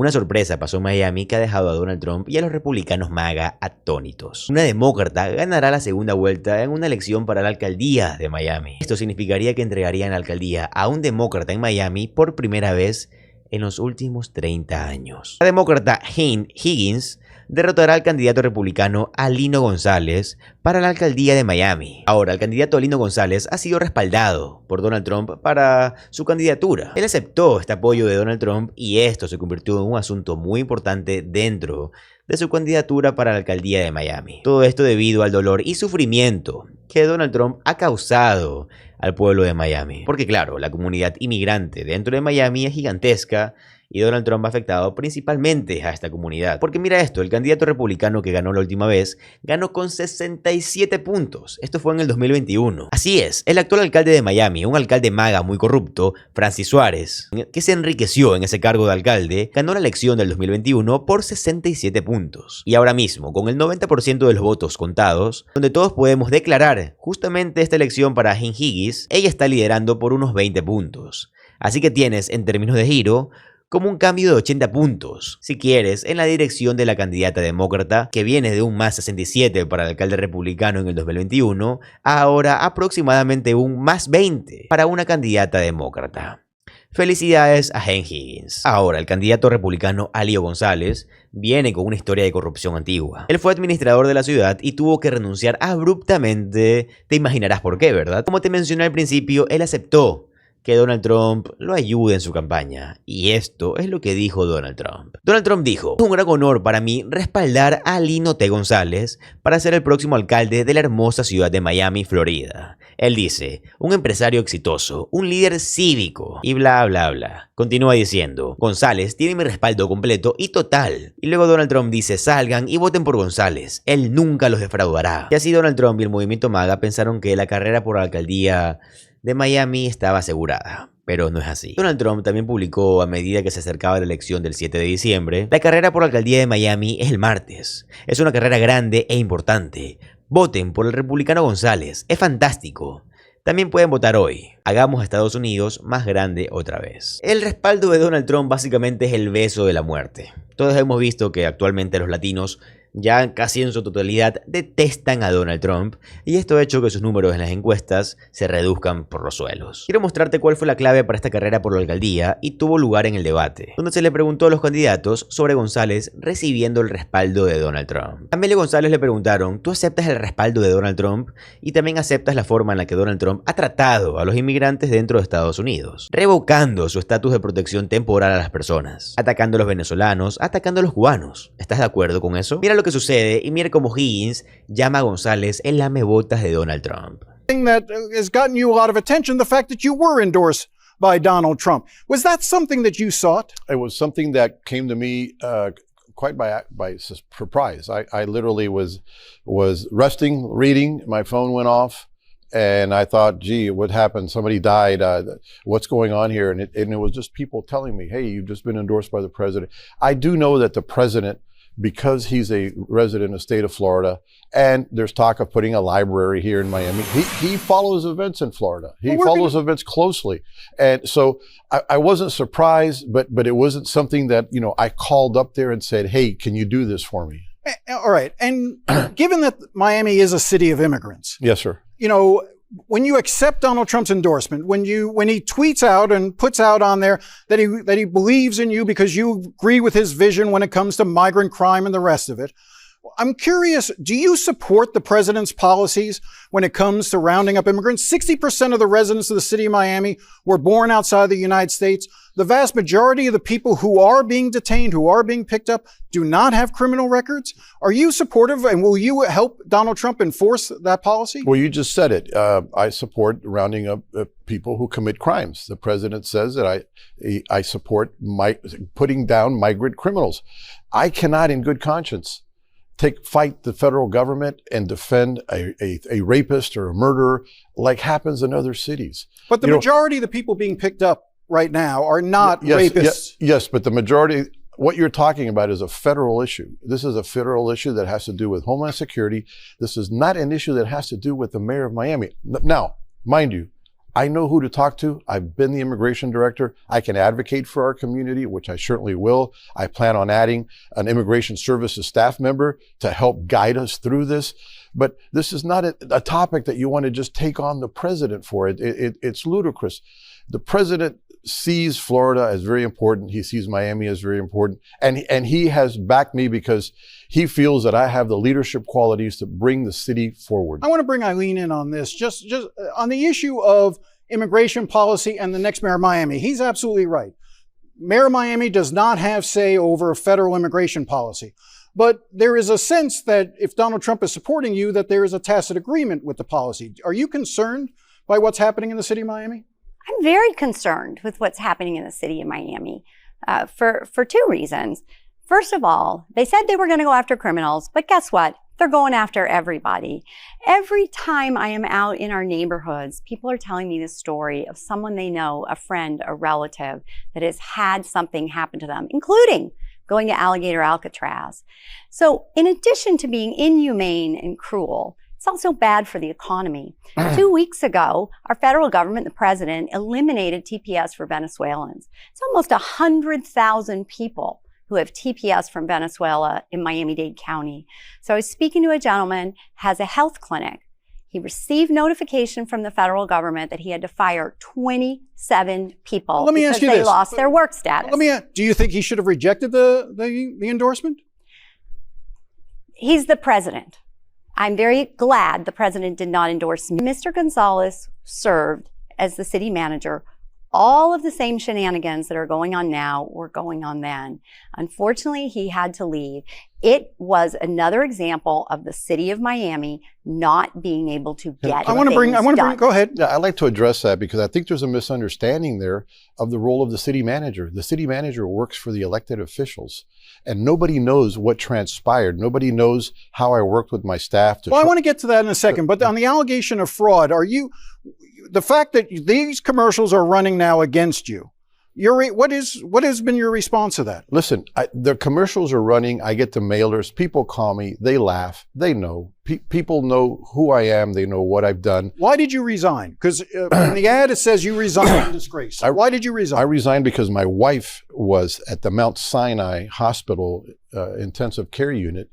Una sorpresa pasó en Miami que ha dejado a Donald Trump y a los republicanos MAGA atónitos. Una demócrata ganará la segunda vuelta en una elección para la alcaldía de Miami. Esto significaría que entregarían la alcaldía a un demócrata en Miami por primera vez en los últimos 30 años. La demócrata Eileen Higgins derrotará al candidato republicano Alino González para la alcaldía de Miami. Ahora, el candidato Alino González ha sido respaldado por Donald Trump para su candidatura. Él aceptó este apoyo de Donald Trump y esto se convirtió en un asunto muy importante dentro de su candidatura para la alcaldía de Miami. Todo esto debido al dolor y sufrimiento que Donald Trump ha causado al pueblo de Miami. Porque claro, la comunidad inmigrante dentro de Miami es gigantesca y Donald Trump ha afectado principalmente a esta comunidad. Porque mira esto, el candidato republicano que ganó la última vez, ganó con 67 puntos. Esto fue en el 2021. Así es, el actual alcalde de Miami, un alcalde MAGA muy corrupto, Francis Suárez, que se enriqueció en ese cargo de alcalde, ganó la elección del 2021 por 67 puntos. Y ahora mismo, con el 90% de los votos contados, donde todos podemos declarar justamente esta elección para Eileen Higgins, ella está liderando por unos 20 puntos. Así que tienes, en términos de giro, como un cambio de 80 puntos, si quieres, en la dirección de la candidata demócrata, que viene de un más 67 para el alcalde republicano en el 2021, a ahora aproximadamente un más 20 para una candidata demócrata. Felicidades a Eileen Higgins. Ahora, el candidato republicano Alino González viene con una historia de corrupción antigua. Él fue administrador de la ciudad y tuvo que renunciar abruptamente. Te imaginarás por qué, ¿verdad? Como te mencioné al principio, él aceptó que Donald Trump lo ayude en su campaña. Y esto es lo que dijo Donald Trump. Donald Trump dijo: "Es un gran honor para mí respaldar a Alino González para ser el próximo alcalde de la hermosa ciudad de Miami, Florida". Él dice: "Un empresario exitoso, un líder cívico", y bla bla bla. Continúa diciendo: "González tiene mi respaldo completo y total". Y luego Donald Trump dice: "Salgan y voten por González, él nunca los defraudará". Y así Donald Trump y el movimiento MAGA pensaron que la carrera por la alcaldía de Miami estaba asegurada, pero no es así. Donald Trump también publicó, a medida que se acercaba la elección del 7 de diciembre, la carrera por la alcaldía de Miami es el martes. Es una carrera grande e importante. Voten por el republicano González, es fantástico. También pueden votar hoy. Hagamos a Estados Unidos más grande otra vez. El respaldo de Donald Trump básicamente es el beso de la muerte. Todos hemos visto que actualmente los latinos ya casi en su totalidad detestan a Donald Trump y esto ha hecho que sus números en las encuestas se reduzcan por los suelos. Quiero mostrarte cuál fue la clave para esta carrera por la alcaldía y tuvo lugar en el debate, donde se le preguntó a los candidatos sobre González recibiendo el respaldo de Donald Trump. A Amelia González le preguntaron: ¿tú aceptas el respaldo de Donald Trump y también aceptas la forma en la que Donald Trump ha tratado a los inmigrantes dentro de Estados Unidos, revocando su estatus de protección temporal a las personas, atacando a los venezolanos, atacando a los cubanos? ¿Estás de acuerdo con eso? Mira lo que sucede y mira cómo Higgins llama a González el lamebotas de Donald Trump. That has gotten you a lot of attention, the fact that you were endorsed by Donald Trump. Was that something that you sought? It was something that came to me quite by surprise. I literally was resting, reading, my phone went off, and I thought, gee, what happened? Somebody died. What's going on here? And it was just people telling me, hey, you've just been endorsed by the president. I do know that the president, because he's a resident of the state of Florida, and there's talk of putting a library here in Miami, he follows events in Florida. He follows events closely. And so I wasn't surprised, but it wasn't something that, you know, I called up there and said, hey, can you do this for me? All right. And given that Miami is a city of immigrants. Yes, sir. You know, when you accept Donald Trump's endorsement, when he tweets out and puts out on there that he believes in you because you agree with his vision when it comes to migrant crime and the rest of it, I'm curious, do you support the president's policies when it comes to rounding up immigrants? 60% of the residents of the city of Miami were born outside the United States. The vast majority of the people who are being detained, who are being picked up, do not have criminal records. Are you supportive, and will you help Donald Trump enforce that policy? Well, you just said it. I support rounding up people who commit crimes. The president says that I support putting down migrant criminals. I cannot, in good conscience, fight the federal government and defend a rapist or a murderer like happens in other cities. But the majority of the people being picked up right now are not rapists. Yes, but the majority, what you're talking about is a federal issue. This is a federal issue that has to do with Homeland Security. This is not an issue that has to do with the mayor of Miami. Now, mind you, I know who to talk to. I've been the immigration director. I can advocate for our community, which I certainly will. I plan on adding an immigration services staff member to help guide us through this. But this is not a topic that you want to just take on the president for. It's ludicrous. The president sees Florida as very important. He sees Miami as very important. And he has backed me because he feels that I have the leadership qualities to bring the city forward. I want to bring Eileen in on this, just on the issue of immigration policy and the next mayor of Miami. He's absolutely right. Mayor of Miami does not have say over federal immigration policy. But there is a sense that if Donald Trump is supporting you, that there is a tacit agreement with the policy. Are you concerned by what's happening in the city of Miami? I'm very concerned with what's happening in the city of Miami for two reasons. First of all, they said they were going to go after criminals, but guess what? They're going after everybody. Every time I am out in our neighborhoods, people are telling me the story of someone they know, a friend, a relative, that has had something happen to them, including going to Alligator Alcatraz. So in addition to being inhumane and cruel, it's also bad for the economy. 2 weeks ago, our federal government, the president, eliminated TPS for Venezuelans. It's almost 100,000 people who have TPS from Venezuela in Miami-Dade County. So I was speaking to a gentleman, has a health clinic. He received notification from the federal government that he had to fire 27 people because they lost their work status. Do you think he should have rejected the endorsement? He's the president. I'm very glad the president did not endorse me. Mr. Gonzalez served as the city manager. All of the same shenanigans that are going on now were going on then. Unfortunately, he had to leave. It was another example of the city of Miami not being able to get go ahead. Yeah, I'd like to address that because I think there's a misunderstanding there of the role of the city manager. The city manager works for the elected officials and nobody knows what transpired. Nobody knows how I worked with my staff. I want to get to that in a second, but on the allegation of fraud, the fact that these commercials are running now against you, what has been your response to that? Listen, the commercials are running. I get the mailers. People call me. They laugh. They know. People know who I am. They know what I've done. Why did you resign? Because in the ad, it says you resigned in disgrace. Why did you resign? I resigned because my wife was at the Mount Sinai Hospital intensive care unit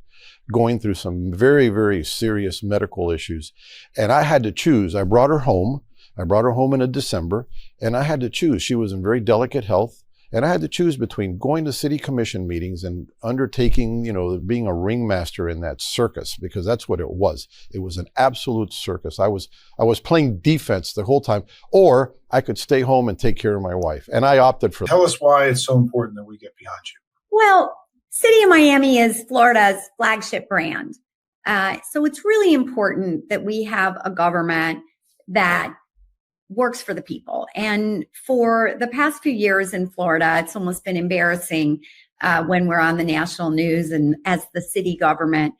going through some very, very serious medical issues. And I had to choose. I brought her home. I brought her home in December, and I had to choose. She was in very delicate health, and I had to choose between going to city commission meetings and undertaking, being a ringmaster in that circus, because that's what it was. It was an absolute circus. I was playing defense the whole time, or I could stay home and take care of my wife, and I opted for that. Tell us why it's so important that we get behind you. Well, City of Miami is Florida's flagship brand. So it's really important that we have a government that works for the people. And for the past few years in Florida, it's almost been embarrassing when we're on the national news and as the city government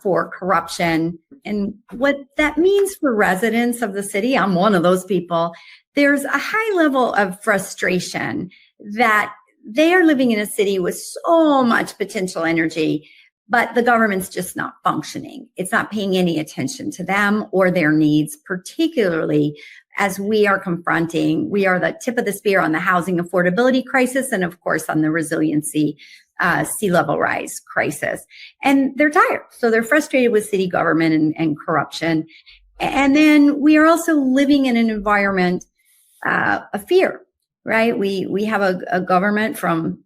for corruption. And what that means for residents of the city, I'm one of those people, there's a high level of frustration that they are living in a city with so much potential energy, but the government's just not functioning. It's not paying any attention to them or their needs, particularly as we are the tip of the spear on the housing affordability crisis and, of course, on the resiliency sea level rise crisis. And they're tired. So they're frustrated with city government and corruption. And then we are also living in an environment of fear, right? We have a government from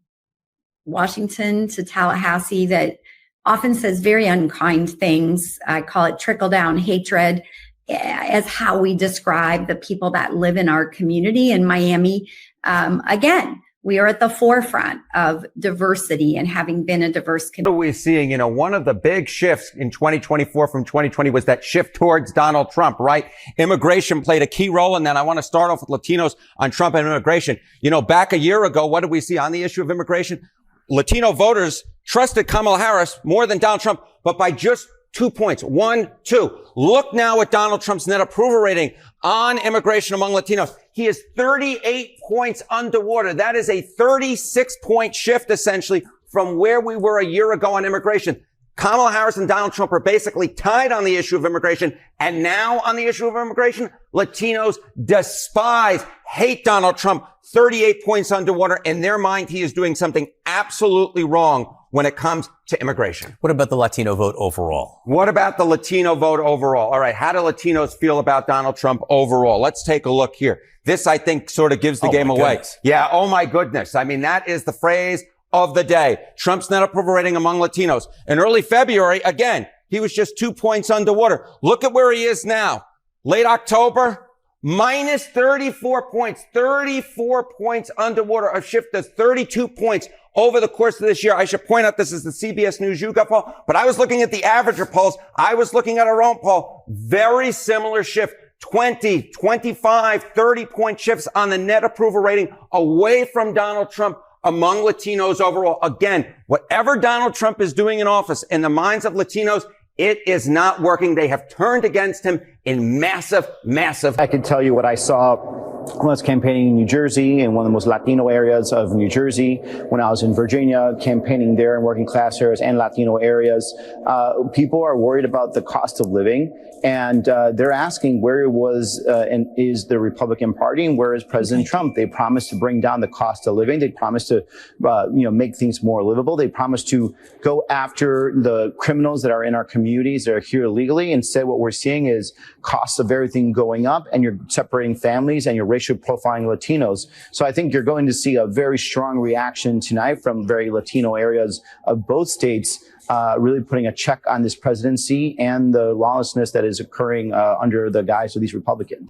Washington to Tallahassee that often says very unkind things. I call it trickle-down hatred as how we describe the people that live in our community. In Miami, again, we are at the forefront of diversity and having been a diverse community. What we're seeing, one of the big shifts in 2024 from 2020 was that shift towards Donald Trump, right? Immigration played a key role. And then I want to start off with Latinos on Trump and immigration. Back a year ago, what did we see on the issue of immigration? Latino voters trusted Kamala Harris more than Donald Trump, but by just 2 points. 1, 2. Look now at Donald Trump's net approval rating on immigration among Latinos. He is 38 points underwater. That is a 36-point shift, essentially, from where we were a year ago on immigration. Kamala Harris and Donald Trump are basically tied on the issue of immigration. And now on the issue of immigration, Latinos despise, hate Donald Trump, 38 points underwater. In their mind, he is doing something absolutely wrong when it comes to immigration. What about the Latino vote overall? What about the Latino vote overall? All right. How do Latinos feel about Donald Trump overall? Let's take a look here. This, I think, sort of gives the game away. Goodness. Yeah. Oh my goodness. I mean, that is the phrase of the day. Trump's net approval rating among Latinos. In early February, again, he was just 2 points underwater. Look at where he is now. Late October, minus 34 points, 34 points underwater, a shift to 32 points over the course of this year. I should point out this is the CBS News YouGov poll, but I was looking at the averager polls. I was looking at our own poll. Very similar shift. 20, 25, 30 point shifts on the net approval rating away from Donald Trump among Latinos overall. Again, whatever Donald Trump is doing in office, in the minds of Latinos, it is not working. They have turned against him in massive. I can tell you what I saw when I was campaigning in New Jersey, in one of the most Latino areas of New Jersey, when I was in Virginia, campaigning there in working class areas and Latino areas. People are worried about the cost of living, and they're asking where was and is the Republican Party and where is President Trump? They promised to bring down the cost of living. They promised to, make things more livable. They promised to go after the criminals that are in our communities that are here illegally. Instead, what we're seeing is costs of everything going up, and you're separating families and you're racial profiling Latinos. So I think you're going to see a very strong reaction tonight from very Latino areas of both states, really putting a check on this presidency and the lawlessness that is occurring under the guise of these Republicans.